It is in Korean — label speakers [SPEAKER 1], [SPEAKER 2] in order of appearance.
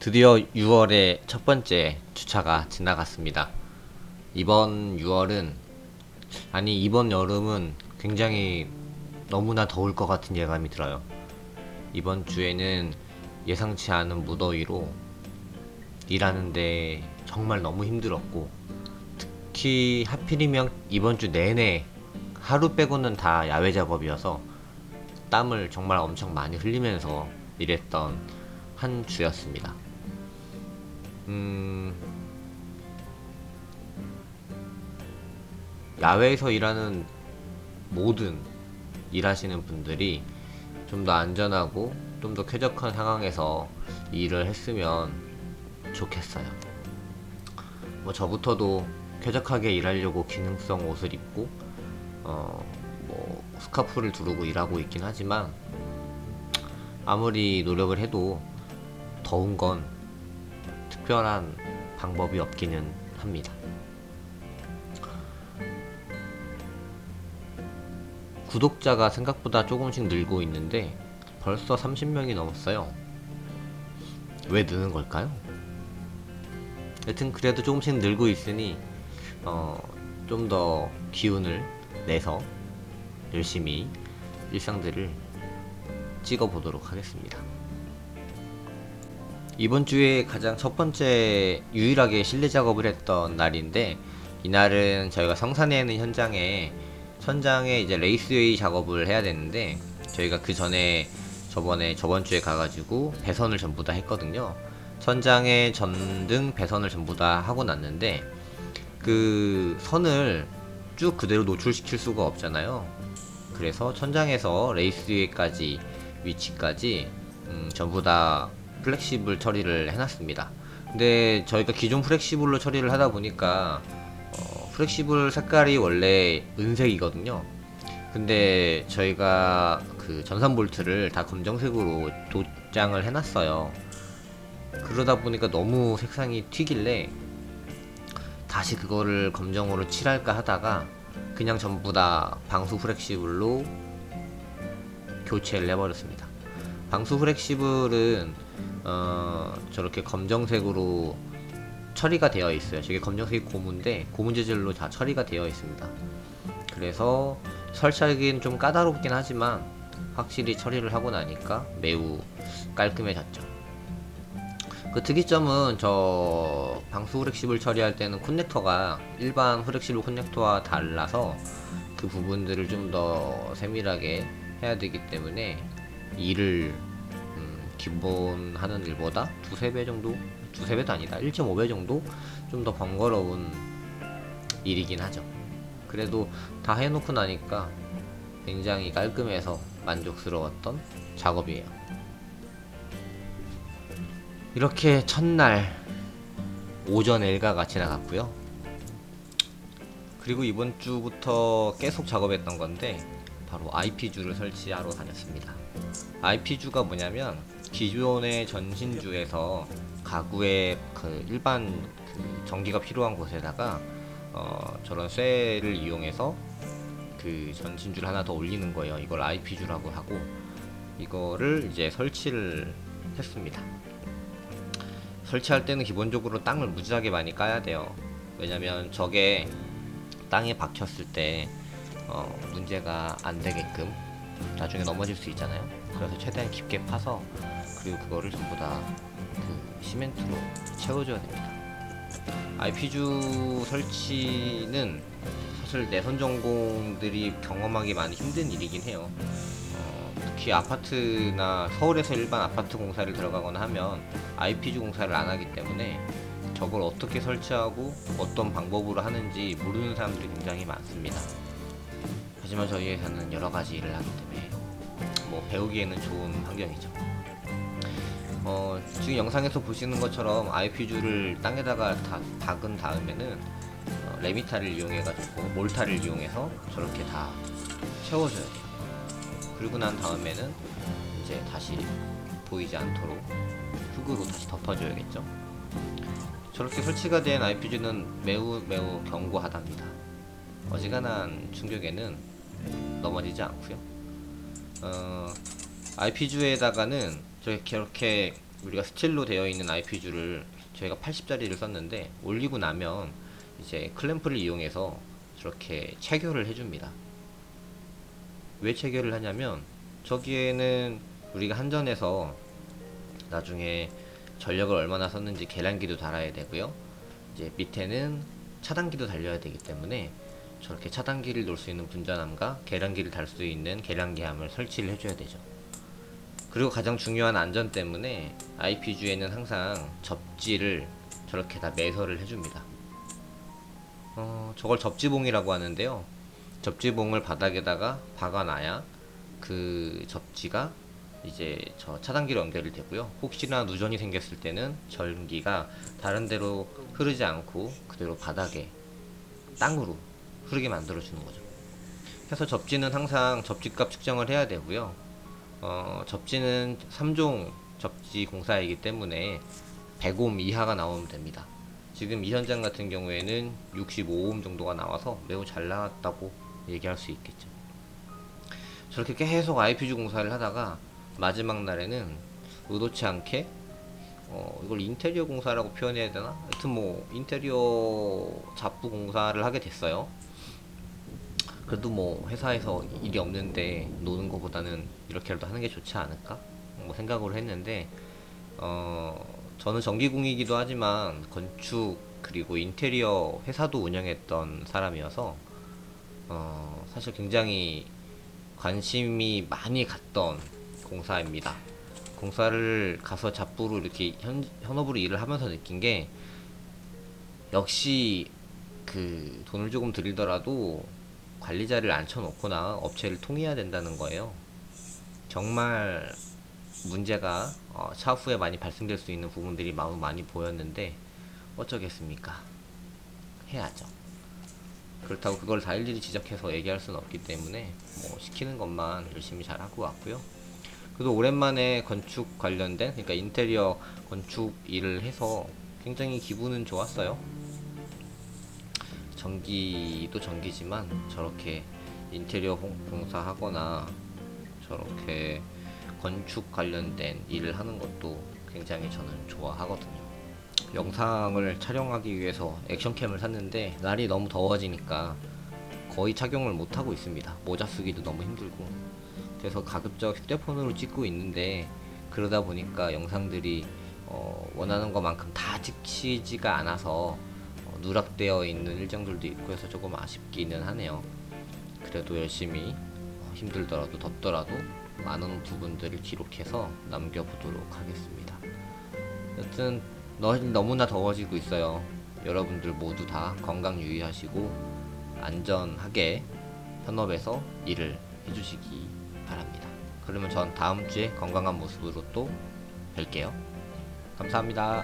[SPEAKER 1] 드디어 6월의 첫 번째 주차가 지나갔습니다. 이번 여름은 굉장히 너무나 더울 것 같은 예감이 들어요. 이번 주에는 예상치 않은 무더위로 일하는데 정말 너무 힘들었고, 특히 하필이면 이번 주 내내 하루 빼고는 다 야외 작업이어서 땀을 정말 엄청 많이 흘리면서 일했던 한 주였습니다. 야외에서 일하는 모든 일하시는 분들이 좀 더 안전하고 좀 더 쾌적한 상황에서 일을 했으면 좋겠어요. 저부터도 쾌적하게 일하려고 기능성 옷을 입고 스카프를 두르고 일하고 있긴 하지만, 아무리 노력을 해도 더운 건 특별한 방법이 없기는 합니다. 구독자가 생각보다 조금씩 늘고 있는데 벌써 30명이 넘었어요. 왜 느는 걸까요? 여튼 그래도 조금씩 늘고 있으니 좀 더 기운을 내서 열심히 일상들을 찍어보도록 하겠습니다. 이번 주에 가장 첫 번째 유일하게 실내 작업을 했던 날인데, 이날은 저희가 성산에 있는 천장에 이제 레이스웨이 작업을 해야 되는데, 저희가 그 전에 저번 주에 가가지고 배선을 전부 다 했거든요. 천장에 전등 배선을 전부 다 하고 났는데, 그 선을 쭉 그대로 노출시킬 수가 없잖아요. 그래서 천장에서 레이스웨이까지 위치까지 전부 다 플렉시블 처리를 해놨습니다. 근데 저희가 기존 플렉시블로 처리를 하다 보니까 플렉시블 색깔이 원래 은색이거든요. 근데 저희가 그 전선 볼트를 다 검정색으로 도장을 해놨어요. 그러다 보니까 너무 색상이 튀길래 다시 그거를 검정으로 칠할까 하다가 그냥 전부 다 방수 플렉시블로 교체를 해버렸습니다. 방수 플렉시블은 저렇게 검정색으로 처리가 되어 있어요. 저게 검정색이 고무인데 고무 재질로 다 처리가 되어 있습니다. 그래서 설치하기는 좀 까다롭긴 하지만 확실히 처리를 하고 나니까 매우 깔끔해졌죠. 그 특이점은 저 방수 후렉시블 처리할 때는 코넥터가 일반 후렉시블 코넥터와 달라서 그 부분들을 좀 더 세밀하게 해야 되기 때문에 일을 기본 하는 일보다 두세 배 정도? 두세 배도 아니다. 1.5배 정도? 좀 더 번거로운 일이긴 하죠. 그래도 다 해놓고 나니까 굉장히 깔끔해서 만족스러웠던 작업이에요. 이렇게 첫날 오전 일과가 지나갔고요. 그리고 이번 주부터 계속 작업했던 건데 바로 IP주를 설치하러 다녔습니다. IP주가 뭐냐면 기존의 전신주에서 가구에 그 일반 그 전기가 필요한 곳에다가 저런 쇠를 이용해서 그 전신주를 하나 더 올리는 거예요. 이걸 IP주라고 하고, 이거를 이제 설치를 했습니다. 설치할 때는 기본적으로 땅을 무지하게 많이 까야 돼요. 왜냐면 저게 땅에 박혔을 때 문제가 안 되게끔 나중에 넘어질 수 있잖아요. 그래서 최대한 깊게 파서, 그리고 그거를 전부 다 그 시멘트로 채워줘야 됩니다. IP주 설치는 사실 내선 전공들이 경험하기 많이 힘든 일이긴 해요. 특히 아파트나 서울에서 일반 아파트 공사를 들어가거나 하면 IP주 공사를 안 하기 때문에 저걸 어떻게 설치하고 어떤 방법으로 하는지 모르는 사람들이 굉장히 많습니다. 하지만 저희 회사는 여러 가지 일을 하기 때문에 배우기에는 좋은 환경이죠. 지금 영상에서 보시는 것처럼 IP주를 땅에다가 다 박은 다음에는 레미타를 이용해가지고 몰타를 이용해서 저렇게 다 채워줘야 돼요. 그리고 난 다음에는 이제 다시 보이지 않도록 흙으로 다시 덮어줘야겠죠. 저렇게 설치가 된 IP주는 매우 견고하답니다. 어지간한 충격에는 넘어지지 않고요. IP주에다가는 저렇게 우리가 스틸로 되어 있는 IP주를 저희가 80짜리를 썼는데 올리고 나면 이제 클램프를 이용해서 저렇게 체결을 해줍니다. 왜 체결을 하냐면 저기에는 우리가 한전에서 나중에 전력을 얼마나 썼는지 계량기도 달아야 되고요. 이제 밑에는 차단기도 달려야 되기 때문에 저렇게 차단기를 놓을 수 있는 분전함과 계량기를 달 수 있는 계량기함을 설치를 해줘야 되죠. 그리고 가장 중요한 안전 때문에 IP주에는 항상 접지를 저렇게 다 매설을 해줍니다. 저걸 접지봉이라고 하는데요. 접지봉을 바닥에다가 박아놔야 그 접지가 이제 저 차단기로 연결이 되고요. 혹시나 누전이 생겼을 때는 전기가 다른 데로 흐르지 않고 그대로 바닥에 땅으로 흐르게 만들어주는 거죠. 그래서 접지는 항상 접지값 측정을 해야 되고요. 접지는 3종 접지 공사이기 때문에 100옴 이하가 나오면 됩니다. 지금 이 현장 같은 경우에는 65옴 정도가 나와서 매우 잘 나왔다고 얘기할 수 있겠죠. 저렇게 계속 IP주 공사를 하다가 마지막 날에는 의도치 않게 이걸 인테리어 공사라고 표현해야 되나? 하여튼 뭐 인테리어 잡부 공사를 하게 됐어요. 그래도 뭐 회사에서 일이 없는데 노는 것보다는 이렇게라도 하는 게 좋지 않을까? 뭐 생각을 했는데 저는 전기공이기도 하지만 건축 그리고 인테리어 회사도 운영했던 사람이어서 사실 굉장히 관심이 많이 갔던 공사입니다. 공사를 가서 잡부로 이렇게 현업으로 일을 하면서 느낀 게 역시 그 돈을 조금 들이더라도 관리자를 앉혀놓거나 업체를 통해야 된다는 거예요. 정말 문제가 차후에 많이 발생될 수 있는 부분들이 많이 보였는데 어쩌겠습니까? 해야죠. 그렇다고 그걸 다 일일이 지적해서 얘기할 수는 없기 때문에 뭐 시키는 것만 열심히 잘 하고 왔고요. 그래도 오랜만에 건축 관련된 그러니까 인테리어 건축 일을 해서 굉장히 기분은 좋았어요. 전기도 전기지만 저렇게 인테리어 공사하거나 저렇게 건축 관련된 일을 하는 것도 굉장히 저는 좋아하거든요. 영상을 촬영하기 위해서 액션캠을 샀는데 날이 너무 더워지니까 거의 착용을 못하고 있습니다. 모자 쓰기도 너무 힘들고 그래서 가급적 휴대폰으로 찍고 있는데 그러다 보니까 영상들이 원하는 것만큼 다 찍히지가 않아서 누락되어 있는 일정들도 있고 해서 조금 아쉽기는 하네요. 그래도 열심히 힘들더라도 덥더라도 많은 부분들을 기록해서 남겨보도록 하겠습니다. 여튼 너무나 더워지고 있어요. 여러분들 모두 다 건강 유의하시고 안전하게 현업에서 일을 해주시기 바랍니다. 그러면 전 다음 주에 건강한 모습으로 또 뵐게요. 감사합니다.